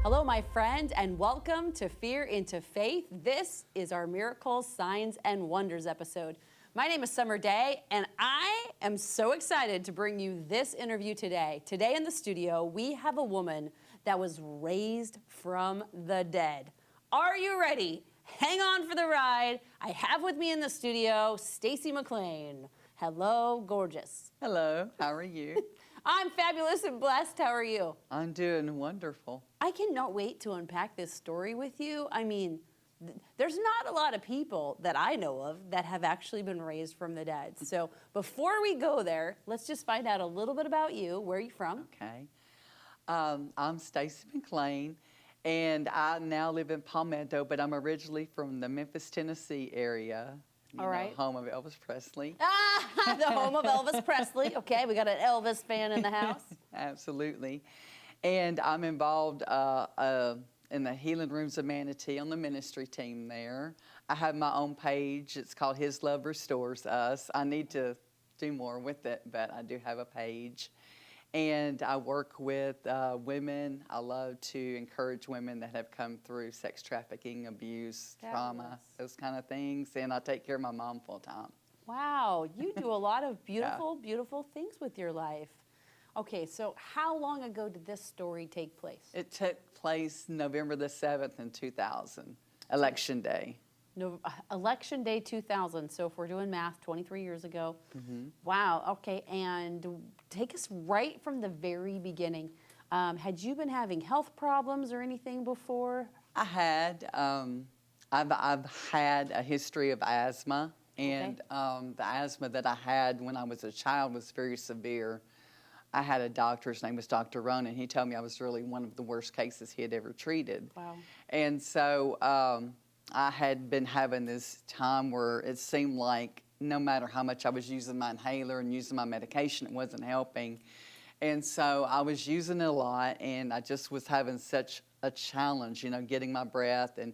Hello, my friend, and welcome to Fear into Faith. This is our Miracles, Signs, and Wonders episode. My name is Summer Day, and I am so excited to bring you this interview today. Today in the studio, we have a woman that was raised from the dead. Are you ready? Hang on for the ride. I have with me in the studio, Stacy McClain. Hello, gorgeous. Hello, how are you? I'm fabulous and blessed. How are you? I'm doing wonderful. I cannot wait to unpack this story with you. I mean, there's not a lot of people that I know of that have actually been raised from the dead. So before we go there, let's just find out a little bit about you. Where are you from? Okay. I'm Stacy McClain, and I now live in Palmetto, but I'm originally from the Memphis, Tennessee area. All right. Home of Elvis Presley. Ah, the home of Elvis Presley. Okay, we got an Elvis fan in the house. Absolutely. And I'm involved in the Healing Rooms of Manatee on the ministry team there. I have my own page. It's called His Love Restores Us. I need to do more with it, but I do have a page. And I work with women. I love to encourage women that have come through sex trafficking, abuse, trauma, those kind of things. And I take care of my mom full time. Wow, you do a lot of beautiful, beautiful things with your life. Okay, so how long ago did this story take place? It took place November the 7th in 2000, Election Day. No, Election Day 2000. So if we're doing math, 23 years ago. Mm-hmm. Wow. Okay. And take us right from the very beginning. Had you been having health problems or anything before? I had. I've had a history of asthma, and the asthma that I had when I was a child was very severe. I had a doctor, his name was Dr. Ronan. He told me I was really one of the worst cases he had ever treated. Wow. And so I had been having this time where it seemed like no matter how much I was using my inhaler and using my medication, it wasn't helping. And so I was using it a lot, and I just was having such a challenge, you know, getting my breath. And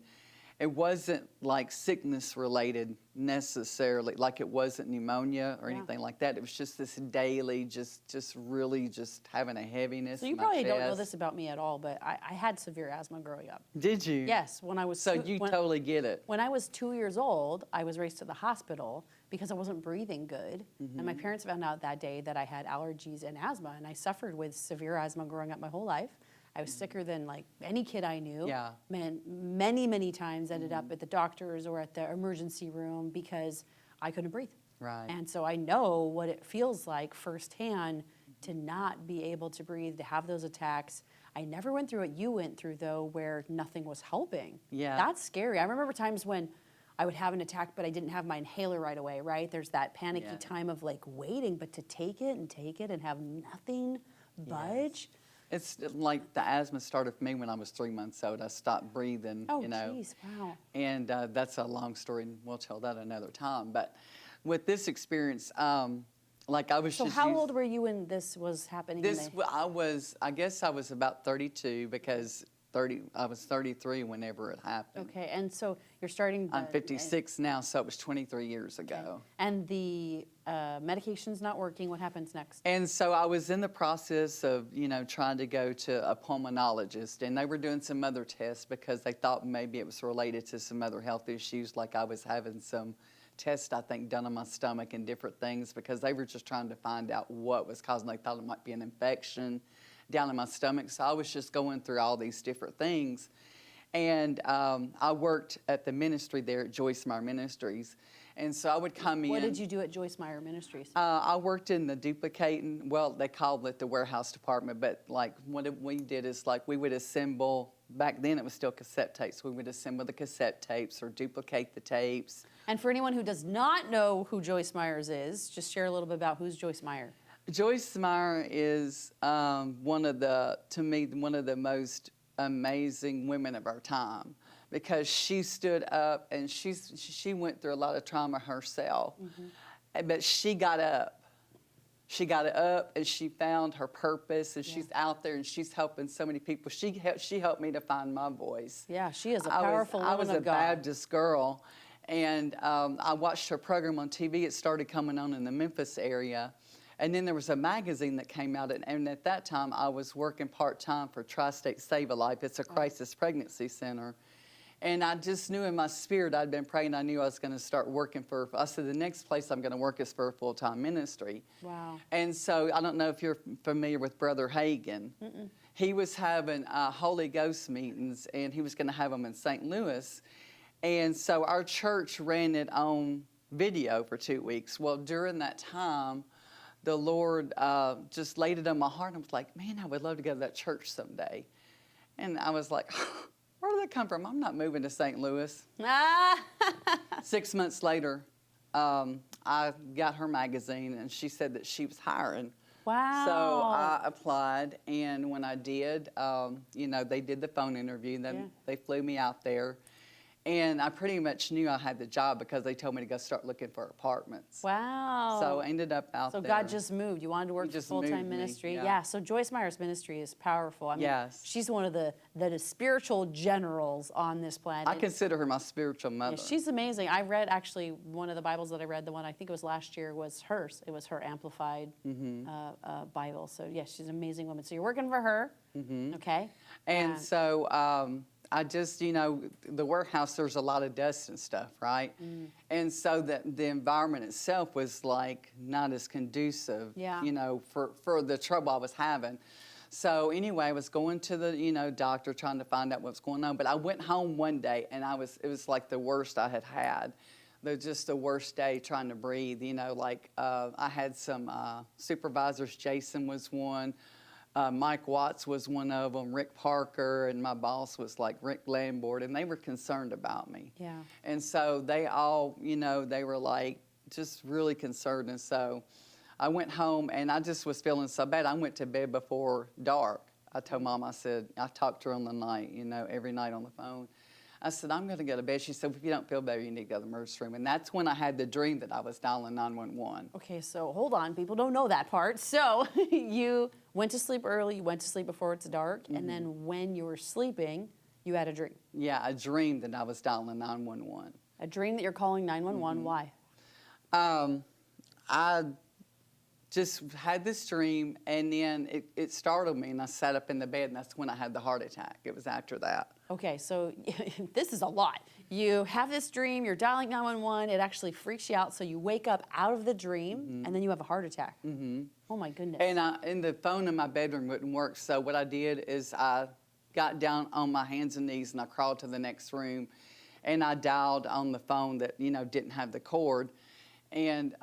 it wasn't like sickness related necessarily, like it wasn't pneumonia or anything like that. It was just this daily, just really just having a heaviness. So you probably don't know this about me at all, but I had severe asthma growing up. Did you? Yes, when I was So you totally get it. When I was 2 years old, I was raced to the hospital because I wasn't breathing good. Mm-hmm. And my parents found out that day that I had allergies and asthma, and I suffered with severe asthma growing up my whole life. I was sicker than like any kid I knew. Yeah. Many times ended up at the doctor's or at the emergency room because I couldn't breathe. Right. And so I know what it feels like firsthand to not be able to breathe, to have those attacks. I never went through what you went through though, where nothing was helping. Yeah. That's scary. I remember times when I would have an attack, but I didn't have my inhaler right away, right? There's that panicky time of like waiting, but to take it and have nothing budge. It's like the asthma started for me when I was 3 months old. I stopped breathing, Oh, you know. geez, wow. And that's a long story, and we'll tell that another time. But with this experience, like I was So just how old were you when this was happening? I guess I was about 32 because I was 33 whenever it happened. Okay, and so you're starting... I'm 56 now, so it was 23 years ago. Okay. And the medication's not working. What happens next? And so I was in the process of, you know, trying to go to a pulmonologist, and they were doing some other tests because they thought maybe it was related to some other health issues, like I was having some tests, I think, done on my stomach and different things because they were just trying to find out what was causing. They thought it might be an infection down in my stomach. So I was just going through all these different things. And I worked at the ministry there at Joyce Meyer Ministries. And so I would come in. What did you do at Joyce Meyer Ministries? I worked in the duplicating, well, they called it the warehouse department, but like what we did is like we would assemble, back then it was still cassette tapes, we would assemble the cassette tapes or duplicate the tapes. And for anyone who does not know who Joyce Myers is, just share a little bit about who's Joyce Meyer. Joyce Meyer is one of the most amazing women of our time because she stood up and she went through a lot of trauma herself, but she got up. She got up and she found her purpose, and she's out there and she's helping so many people. She helped me to find my voice. Yeah, she is a powerful woman of God. I was a Baptist girl, and I watched her program on TV. It started coming on in the Memphis area. And then there was a magazine that came out, and at that time I was working part-time for Tri-State Save a Life. It's a crisis pregnancy center. And I just knew in my spirit, I'd been praying, I knew I was going to start working for, I said, the next place I'm going to work is for a full-time ministry. Wow. And so I don't know if you're familiar with Brother Hagin. Mm-mm. He was having Holy Ghost meetings, and he was going to have them in St. Louis. And so our church ran it on video for 2 weeks. Well, during that time, the Lord just laid it on my heart, and I was like, man, I would love to go to that church someday. And I was like, where did that come from? I'm not moving to St. Louis. 6 months later, I got her magazine, and she said that she was hiring. Wow. So I applied, and when I did, you know, they did the phone interview, and then they flew me out there. And I pretty much knew I had the job because they told me to go start looking for apartments. Wow. So I ended up out there. So God just moved. You wanted to work for full-time ministry. Yeah. So Joyce Meyer's ministry is powerful. I mean, she's one of the spiritual generals on this planet. I consider her my spiritual mother. Yeah, she's amazing. I read actually one of the Bibles that I read, the one I think it was last year, was hers. It was her amplified Bible. So yeah, she's an amazing woman. So you're working for her. Okay. And so I just, you know, the warehouse, there's a lot of dust and stuff, right? And so the environment itself was like not as conducive, you know, for the trouble I was having. So anyway, I was going to the, you know, doctor trying to find out what's going on. But I went home one day, and it was like the worst I had had. Just the worst day trying to breathe, you know, like I had some supervisors. Jason was one. Mike Watts was one of them, Rick Parker, and my boss was like Rick Lambert, and they were concerned about me. Yeah. And so they all, you know, they were like just really concerned. And so I went home, and I just was feeling so bad. I went to bed before dark. I told Mom, I said, I talked to her on the night, you know, every night on the phone. I said, I'm going to go to bed. She said, if you don't feel better, you need to go to the emergency room. And that's when I had the dream that I was dialing 911. Okay, so hold on. People don't know that part. So you went to sleep early. You went to sleep before it's dark. And then when you were sleeping, you had a dream. Yeah, I dreamed that I was dialing 911. A dream that you're calling 911. Why? I just had this dream, and then it startled me, and I sat up in the bed, and that's when I had the heart attack. It was after that. Okay, so this is a lot. You have this dream, you're dialing 911, it actually freaks you out, so you wake up out of the dream, and then you have a heart attack. Oh my goodness. And the phone in my bedroom wouldn't work, so what I did is I got down on my hands and knees, and I crawled to the next room, and I dialed on the phone that, you know, didn't have the cord, and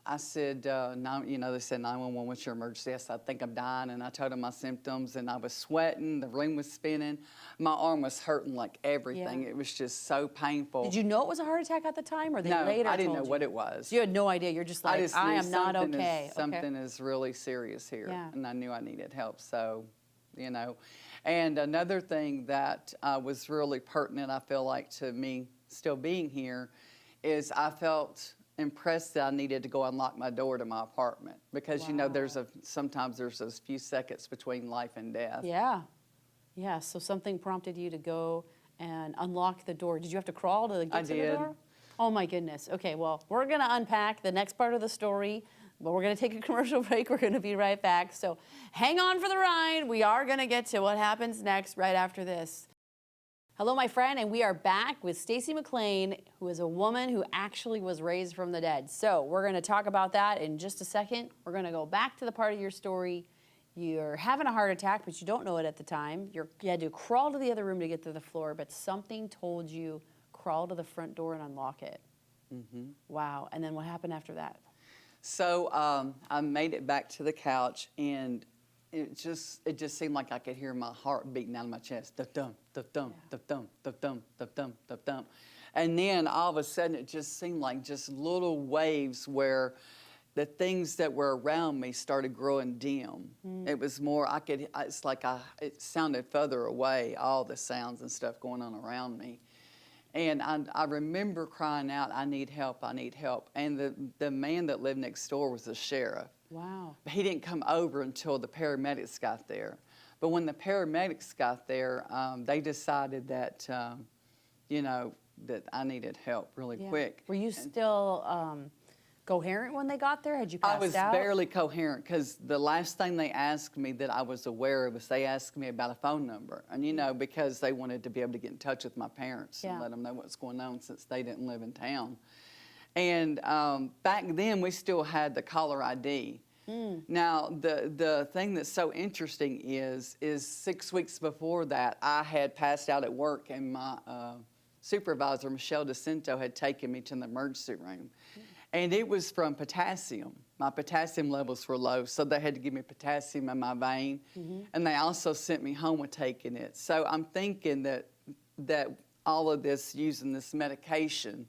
I said, you know, they said 911, what's your emergency? I said, I think I'm dying, and I told them my symptoms, and I was sweating, the room was spinning, my arm was hurting like everything. It was just so painful. Did you know it was a heart attack at the time, or they later told you? No, I didn't know what it was. You had no idea. You're just like, I am not okay. Something is really serious here, and I knew I needed help. So, you know, and another thing that was really pertinent, I feel like, to me still being here, is I felt impressed that I needed to go unlock my door to my apartment because you know sometimes there's those few seconds between life and death. Yeah. So something prompted you to go and unlock the door. Did you have to crawl to get to the door? Oh my goodness. Okay, well, we're gonna unpack the next part of the story, but we're gonna take a commercial break. We're gonna be right back. So hang on for the ride. We are gonna get to what happens next right after this. Hello, my friend, and we are back with Stacy McClain, who is a woman who actually was raised from the dead. So we're going to talk about that in just a second. We're going to go back to the part of your story. You're having a heart attack, but you don't know it at the time. You had to crawl to the other room to get to the floor, but something told you, crawl to the front door and unlock it. Wow. And then what happened after that? So I made it back to the couch, and it just seemed like I could hear my heart beating out of my chest. Dum-dum, dum-dum, dum-dum, dum-dum, dum-dum, dum-dum. And then all of a sudden it just seemed like just little waves where the things that were around me started growing dim. It was more, it's like it sounded further away, all the sounds and stuff going on around me. And I remember crying out, I need help, I need help. And the man that lived next door was the sheriff. Wow. He didn't come over until the paramedics got there. But when the paramedics got there, they decided that, you know, that I needed help really quick. Were you still coherent when they got there? Had you I passed was out? barely coherent because the last thing they asked me that I was aware of was they asked me about a phone number. And, you know, because they wanted to be able to get in touch with my parents and let them know what's going on since they didn't live in town. And back then, we still had the caller ID. Now, the thing that's so interesting is 6 weeks before that, I had passed out at work, and my supervisor, Michelle DeCinto, had taken me to the emergency room. And it was from potassium. My potassium levels were low, so they had to give me potassium in my vein. And they also sent me home with taking it. So I'm thinking that all of this, using this medication,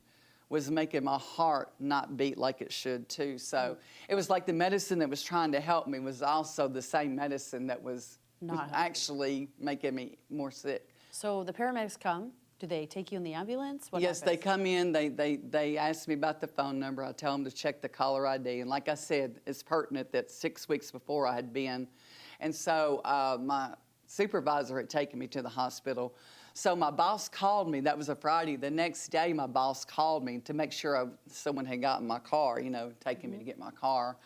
was making my heart not beat like it should too. So it was like the medicine that was trying to help me was also the same medicine that was Not actually making me more sick. So the paramedics come. Do they take you in the ambulance? What Yes, happens? they come in, they ask me about the phone number. I tell them to check the caller ID. And like I said, it's pertinent that 6 weeks before I had been. And so my supervisor had taken me to the hospital. So my boss called me. That was a Friday. The next day, my boss called me to make sure someone had gotten my car, you know, taking me to get my car.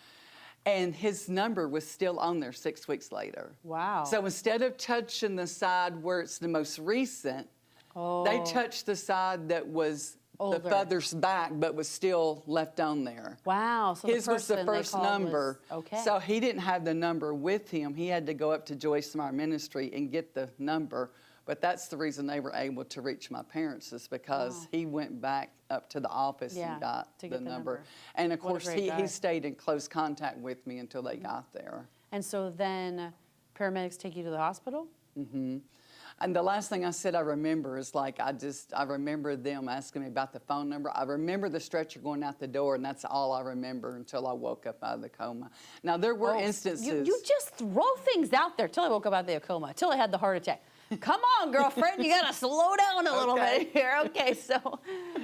And his number was still on there 6 weeks later. Wow. So instead of touching the side where it's the most recent, they touched the side that was older, the furthest back, but was still left on there. Wow. So His the was the person they first called number. was, okay. So he didn't have the number with him. He had to go up to Joyce Meyer Ministry and get the number. But that's the reason they were able to reach my parents, is because he went back up to the office and got the number. And of course, he stayed in close contact with me until they got there. And so then paramedics take you to the hospital? And the last thing I said I remember is like, I remember them asking me about the phone number. I remember the stretcher going out the door, and that's all I remember until I woke up out of the coma. Now, there were instances. You just throw things out there till I woke up out of the coma, till I had the heart attack. Come on, girlfriend, you gotta slow down a little bit here. Okay, so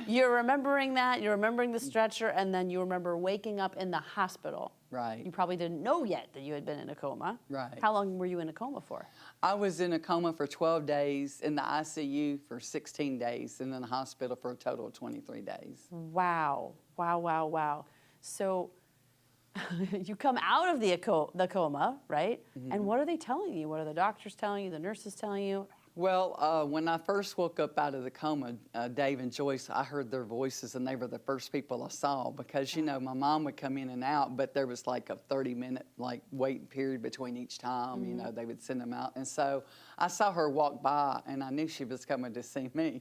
you're remembering that, you're remembering the stretcher, and then you remember waking up in the hospital. Right. You probably didn't know yet that you had been in a coma. Right. How long were you in a coma for? I was in a coma for 12 days, in the ICU for 16 days, and in the hospital for a total of 23 days. Wow, wow, wow, wow. So you come out of the coma, right? And what are they telling you? What are the doctors telling you, the nurses telling you? Well, when I first woke up out of the coma, Dave and Joyce, I heard their voices, and they were the first people I saw because, you know, my mom would come in and out, but there was like a 30-minute like waiting period between each time. You know, they would send them out. And so I saw her walk by, and I knew she was coming to see me.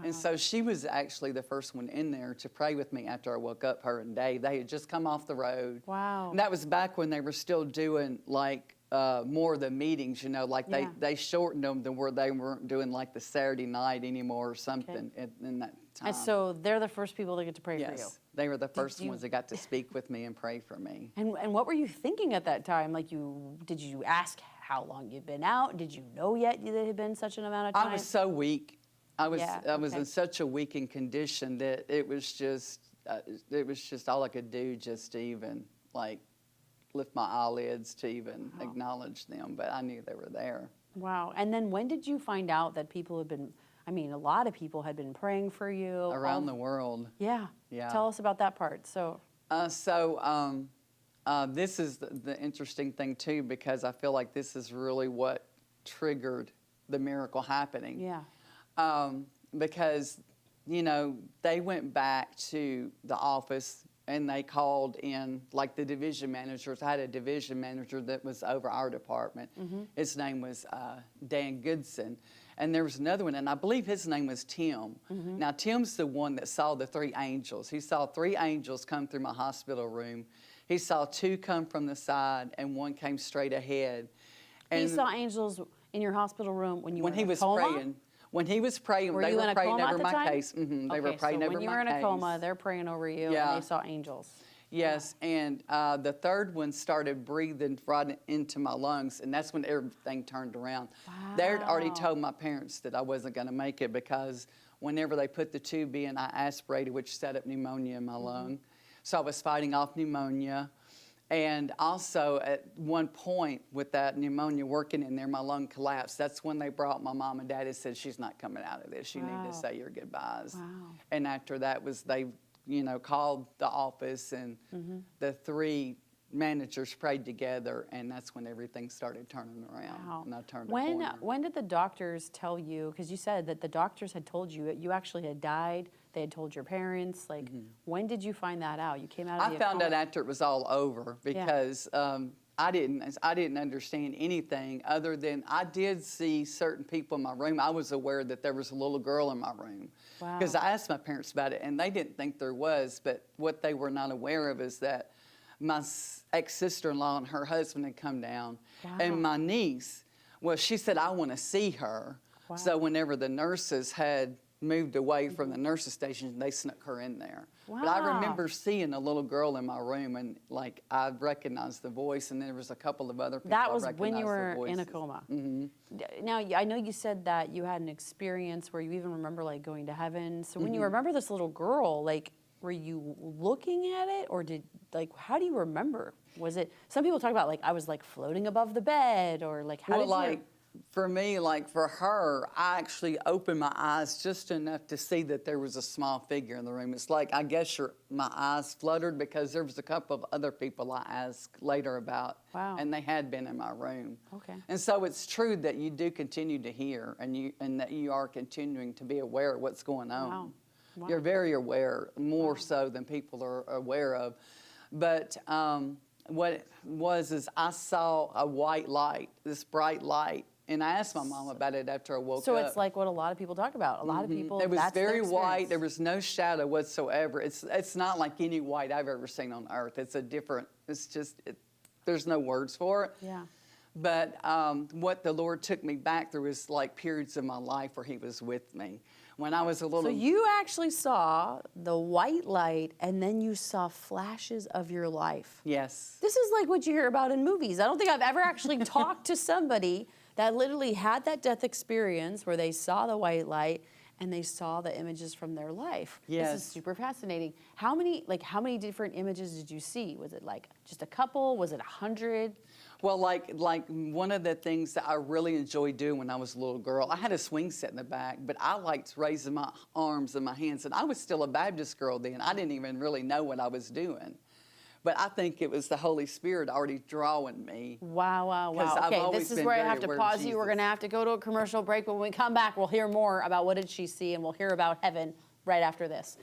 And so she was actually the first one in there to pray with me after I woke up, her and Dave. They had just come off the road. Wow. And that was back when they were still doing like more of the meetings, you know, like they shortened them to where they weren't doing like the Saturday night anymore or something in that time. And so they're the first people that get to pray for you. Yes, they were the first ones that got to speak with me and pray for me. And what were you thinking at that time? Like, did you ask how long you'd been out? Did you know yet that it had been such an amount of time? I was so weak. I was in such a weakened condition that it was just all I could do just to even like lift my eyelids to even acknowledge them, but I knew they were there. Wow. And then when did you find out that people had been, I mean, a lot of people had been praying for you? Around the world. Yeah. Yeah. Tell us about that part. So this is the interesting thing too, because I feel like this is really what triggered the miracle happening. Yeah. Because, you know, they went back to the office and they called in, like the division managers. I had a division manager that was over our department. His name was Dan Goodson. And there was another one, and I believe his name was Tim. Now, Tim's the one that saw the 3 angels. He saw 3 angels come through my hospital room. He saw 2 come from the side, and 1 came straight ahead. And he saw angels in your hospital room when you were in a coma? Praying. When he was praying, were they you were in a praying coma over at the my time? case. They were praying over my case. So when you were in a coma, they're praying over you, and they saw angels. Yes, and the third one started breathing right into my lungs, and that's when everything turned around. Wow. They had already told my parents that I wasn't going to make it because whenever they put the tube in, I aspirated, which set up pneumonia in my lung. So I was fighting off pneumonia. And also, at one point with that pneumonia working in there, my lung collapsed. That's when they brought my mom and dad and said, she's not coming out of this. You need to say your goodbyes. Wow. And after that they called the office, and the 3 managers prayed together, and that's when everything started turning around. Wow. And I turned a corner. When did the doctors tell you, because you said that the doctors had told you that you actually had died, they had told your parents, like, when did you find that out? You came out of the I found coma? out after it was all over, because I didn't understand anything other than I did see certain people in my room. I was aware that there was a little girl in my room. Wow. Because I asked my parents about it, and they didn't think there was, but what they were not aware of is that my ex-sister-in-law and her husband had come down. Wow. And my niece, well, she said, I want to see her. Wow. So whenever the nurses had moved away from the nurses' station, they snuck her in there. Wow. But I remember seeing a little girl in my room, and like I recognized the voice, and there was a couple of other people That I was recognized when you were the in a voices. coma. Now, I know you said that you had an experience where you even remember like going to heaven. So when you remember this little girl, like, were you looking at it, or how do you remember? Was it, some people talk about like, I was like floating above the bed, or like, how did you? For me, like for her, I actually opened my eyes just enough to see that there was a small figure in the room. It's like, I guess my eyes fluttered because there was a couple of other people I asked later about, Wow. and they had been in my room. Okay. And so it's true that you do continue to hear, and that you are continuing to be aware of what's going on. Wow. Wow. You're very aware, more so than people are aware of. But what it was is I saw a white light, this bright light. And I asked my mom about it after I woke up. So it's like what a lot of people talk about. A lot of people, it was that's their very white. experience. There was no shadow whatsoever. It's not like any white I've ever seen on earth. It's a different, it's just, there's no words for it. Yeah. But what the Lord took me back through is like periods of my life where he was with me. When I was a little... So you actually saw the white light, and then you saw flashes of your life. Yes. This is like what you hear about in movies. I don't think I've ever actually talked to somebody that literally had that death experience where they saw the white light and they saw the images from their life. Yes. This is super fascinating. How many different images did you see? Was it like just a couple? Was it 100? Well, like one of the things that I really enjoyed doing when I was a little girl, I had a swing set in the back, but I liked raising my arms and my hands, and I was still a Baptist girl then. I didn't even really know what I was doing. But I think it was the Holy Spirit already drawing me. Wow, wow, wow. I've Okay, always this is been where I very have to aware of pause you. We're Jesus. going to have to go to a commercial break, but when we come back, we'll hear more about what did she see, and we'll hear about heaven right after this.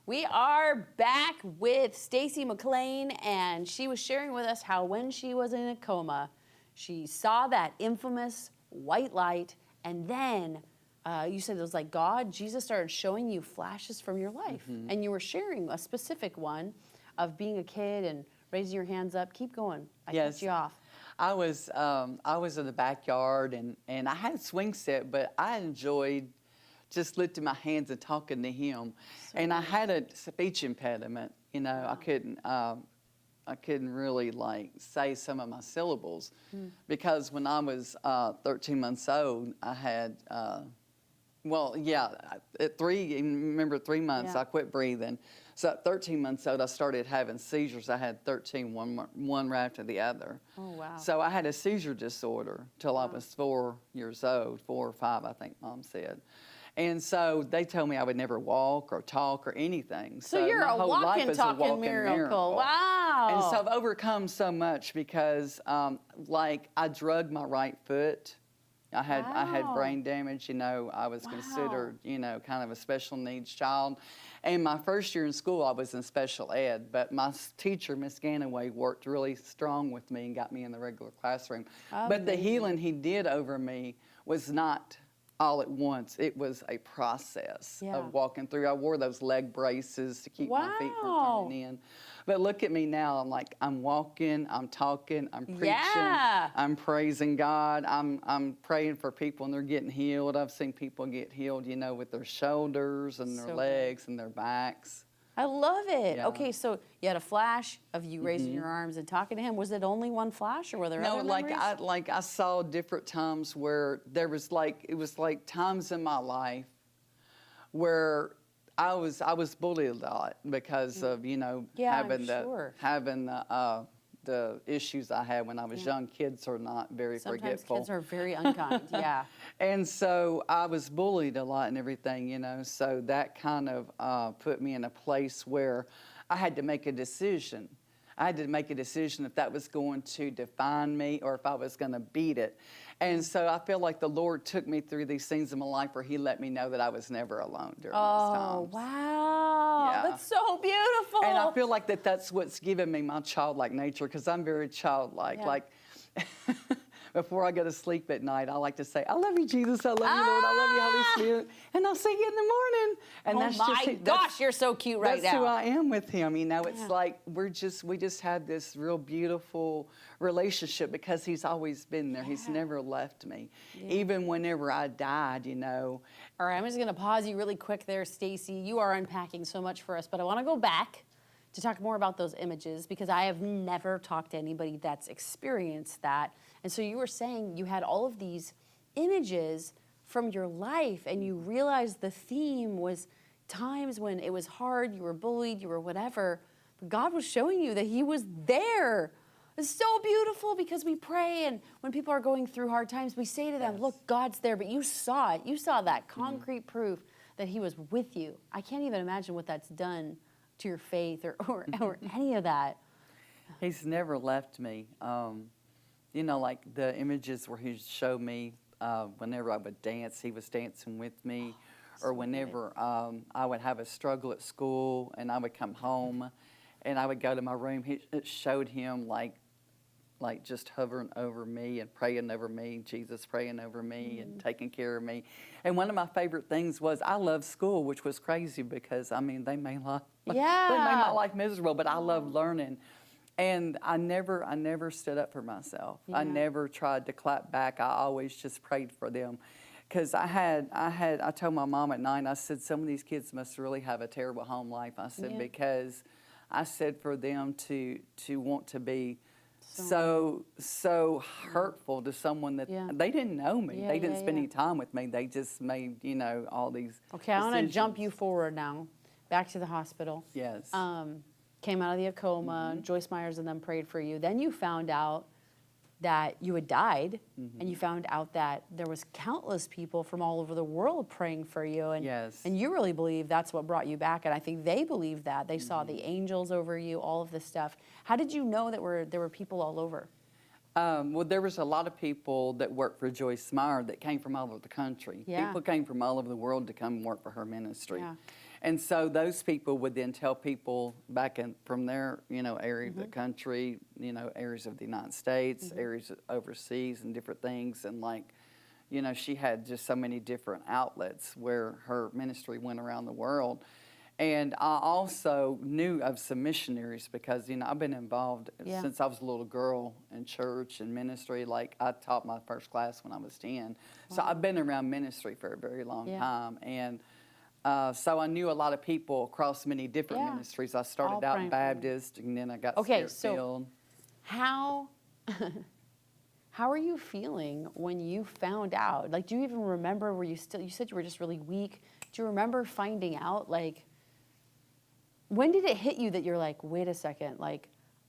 We are back with Stacy McClain, and she was sharing with us how when she was in a coma, she saw that infamous white light, and then you said it was like God, Jesus started showing you flashes from your life, and you were sharing a specific one of being a kid and raising your hands up. Keep going. I cut you off. I was in the backyard, and I had a swing set, but I enjoyed just lifting my hands and talking to him. And I had a speech impediment. You know, Wow. I couldn't really like say some of my syllables because when I was 13 months old, I had at 3 months I quit breathing. So at 13 months old, I started having seizures. I had 13, one right after the other. Oh, wow. So I had a seizure disorder till I was 4 years old, 4 or 5, I think Mom said. And so they told me I would never walk or talk or anything. So you're my a whole life walking, is a talking walking miracle. Wow. And so I've overcome so much because, like, I drugged my right foot. I had brain damage. You know, I was considered, you know, kind of a special needs child. And my first year in school, I was in special ed. But my teacher, Miss Ganaway, worked really strong with me and got me in the regular classroom. But the healing he did over me was not all at once. It was a process of walking through. I wore those leg braces to keep my feet from turning in. But look at me now. I'm walking, I'm talking, I'm preaching, I'm praising God. I'm praying for people and they're getting healed. I've seen people get healed, you know, with their shoulders and their legs and their backs. I love it. Yeah. Okay, so you had a flash of you raising your arms and talking to him. Was it only one flash, or were there other memories? I saw different times where there was it was like times in my life where I was bullied a lot because of, you know, having the the issues I had when I was young. Kids are not very Sometimes forgetful. kids are very unkind, yeah. And so I was bullied a lot and everything, so that kind of put me in a place where I had to make a decision. I had to make a decision if that was going to define me or if I was going to beat it. And so I feel like the Lord took me through these things in my life where He let me know that I was never alone during those times. Oh, wow. Yeah. That's so beautiful. And I feel like that's what's given me my childlike nature, because I'm very childlike. Yeah. Like, before I go to sleep at night, I like to say, I love you, Jesus. I love you, Lord. I love you, Holy Spirit. And I'll see you in the morning. And oh my gosh, you're so cute right now. That's who I am with Him. It's like we just have this real beautiful relationship because He's always been there. He's never left me. Even whenever I died, All right, I'm just going to pause you really quick there, Stacy. You are unpacking so much for us, but I want to go back to talk more about those images because I have never talked to anybody that's experienced that. And so you were saying you had all of these images from your life and you realized the theme was times when it was hard, you were bullied, you were whatever, but God was showing you that He was there. It's so beautiful because we pray, and when people are going through hard times, we say to them, look, God's there, but you saw it. You saw that concrete proof that He was with you. I can't even imagine what that's done to your faith or any of that. He's never left me. Like the images where He showed me whenever I would dance, He was dancing with me. Or whenever I would have a struggle at school and I would come home and I would go to my room, it showed Him like just hovering over me and praying over me, Jesus praying over me and taking care of me. And one of my favorite things was I loved school, which was crazy because, they made my life miserable, but I loved learning. And I never stood up for myself. I never tried to clap back. I always just prayed for them. Because I told my mom at night, I said, some of these kids must really have a terrible home life. I said, because I said for them to want to be so hurtful to someone that they didn't know me. They didn't spend any time with me. They just made, all these Okay, I want to jump you forward now, back to the hospital. Yes. Came out of the coma, Joyce Myers and them prayed for you. Then you found out that you had died, and you found out that there was countless people from all over the world praying for you. And, and you really believe that's what brought you back, and I think they believed that. They saw the angels over you, all of this stuff. How did you know that there were people all over? Well, there was a lot of people that worked for Joyce Meyer that came from all over the country. People came from all over the world to come work for her ministry. And so those people would then tell people back from their, area of the country, areas of the United States, areas overseas and different things. And she had just so many different outlets where her ministry went around the world. And I also knew of some missionaries because, I've been involved since I was a little girl in church and ministry. Like, I taught my first class when I was 10. So I've been around ministry for a very long time. And so I knew a lot of people across many different ministries. I started out Baptist, and then I got Spirit-filled. How are you feeling when you found out? Like, do you even remember, you said you were just really weak. Do you remember finding out, when did it hit you that you're like, wait a second,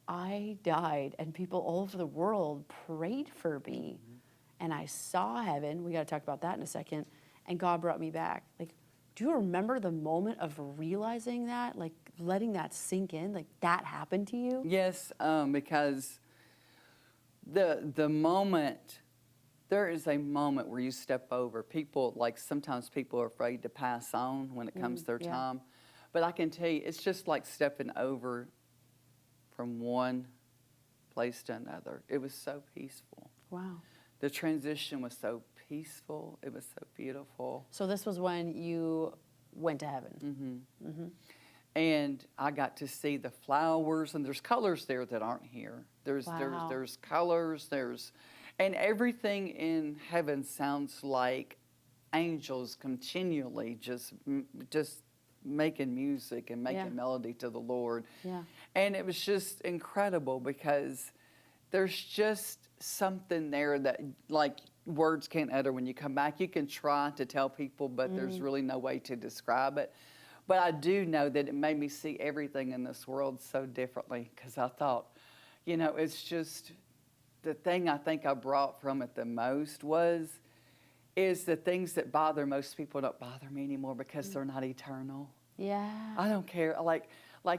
I died and people all over the world prayed for me and I saw heaven. We got to talk about that in a second. And God brought me back. Do you remember the moment of realizing that, letting that sink in, that happened to you? Yes, because the moment, there is a moment where you step over. People, sometimes people are afraid to pass on when it comes their time. But I can tell you, it's just like stepping over from one place to another. It was so peaceful. Wow. The transition was so peaceful. It was so beautiful. So this was when you went to heaven. And I got to see the flowers, and there's colors there that aren't here. There's colors, and everything in heaven sounds like angels continually just making music and making melody to the Lord. And it was just incredible because there's just something there that words can't utter when you come back. You can try to tell people, but there's really no way to describe it. But I do know that it made me see everything in this world so differently because I thought, you know, it's just the thing I think I brought from it the most is the things that bother most people don't bother me anymore because they're not eternal. Yeah. I don't care. Like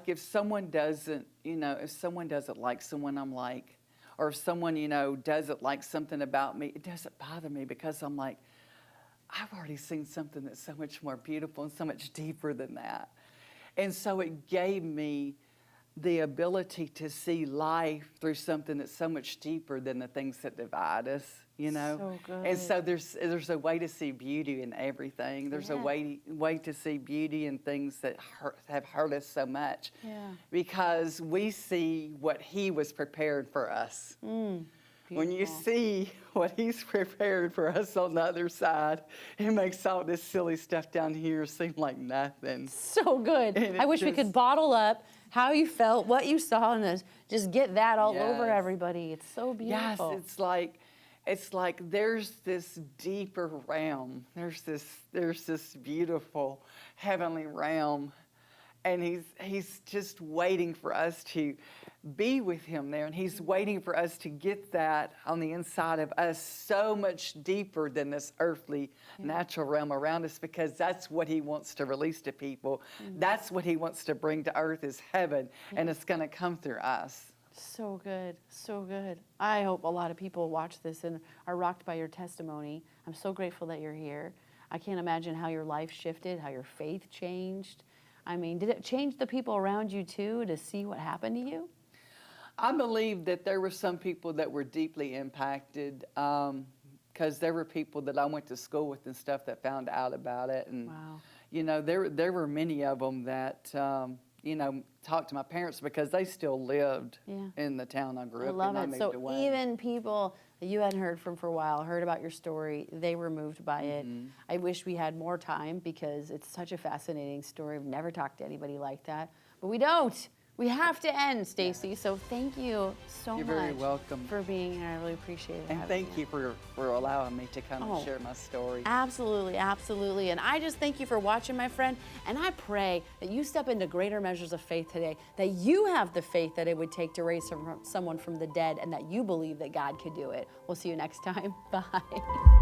if someone doesn't, you know, if someone doesn't like someone I'm like, or if someone, you know, doesn't like something about me, it doesn't bother me because I'm like, I've already seen something that's so much more beautiful and so much deeper than that. And so it gave me the ability to see life through something that's so much deeper than the things that divide us, you know? So good. And so there's a way to see beauty in everything. There's a way to see beauty in things that have hurt us so much. Yeah. Because we see what he was prepared for us. When you see what he's prepared for us on the other side, it makes all this silly stuff down here seem like nothing. So good. I wish we could bottle up how you felt, what you saw, and just get that all over everybody. It's so beautiful. Yes, it's like there's this deeper realm. There's this beautiful heavenly realm, and he's just waiting for us to be with him there, and he's waiting for us to get that on the inside of us so much deeper than this earthly natural realm around us, because that's what he wants to release to people. That's what he wants to bring to earth is heaven, and it's going to come through us. So good, so good. I hope a lot of people watch this and are rocked by your testimony. I'm so grateful that you're here. I can't imagine how your life shifted, how your faith changed. I mean, did it change the people around you too, to see what happened to you? I believe that there were some people that were deeply impacted, because there were people that I went to school with and stuff that found out about it. And, you know, there were many of them that, you know, talked to my parents because they still lived in the town I grew up in. I love it. moved So away. even people that you hadn't heard from for a while heard about your story. They were moved by it. I wish we had more time because it's such a fascinating story. I've never talked to anybody like that, but we don't. We have to end, Stacy. So thank you so much. You're very welcome for being here. I really appreciate it. And thank you for allowing me to come and share my story. Absolutely, absolutely. And I just thank you for watching, my friend. And I pray that you step into greater measures of faith today, that you have the faith that it would take to raise someone from the dead, and that you believe that God could do it. We'll see you next time. Bye.